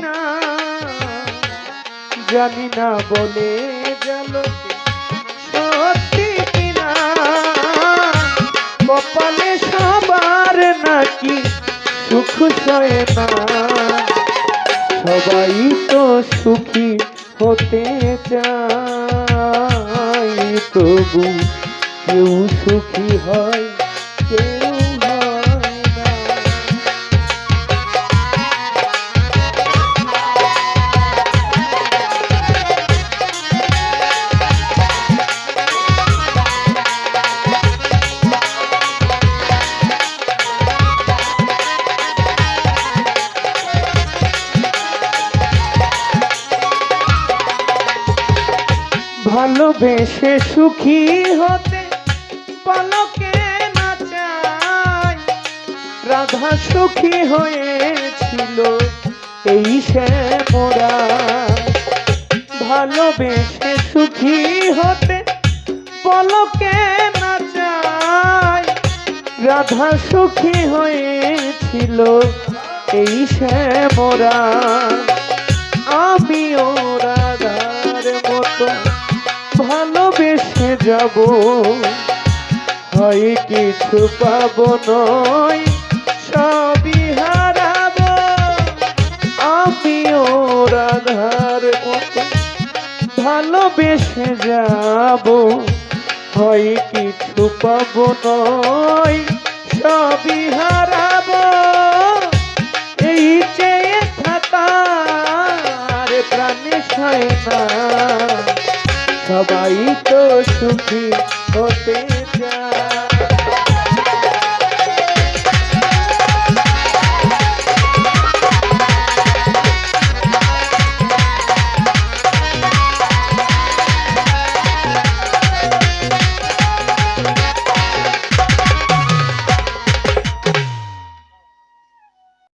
কিনা জানি না বলে গেল সত্যি কিনা কপালে সবার নাকি সুখ সয় না সবাই তো সুখী হতে চায় তবু কেউ সুখী হয় কেউ হয় না। ভালোবেসে সুখী হতে পলকে না চাই রাধা সুখী হয়েছিল এই সে মোরা ভালোবেসে সুখী হতে পলকে না চাই রাধা সুখী হয়েছিল এই সে মোরা আমিও রাধার মতো ভালোবেসে যাব হয় কিছু পাবো নয় সবই হারাবো আমিও রাধার মতো ভালোবেসে যাব হয় কিছু পাবো নয় সবই হারাবো এই চেয়ে থাকার প্রাণে সয় না সবাই তো সুখী হতে চায়।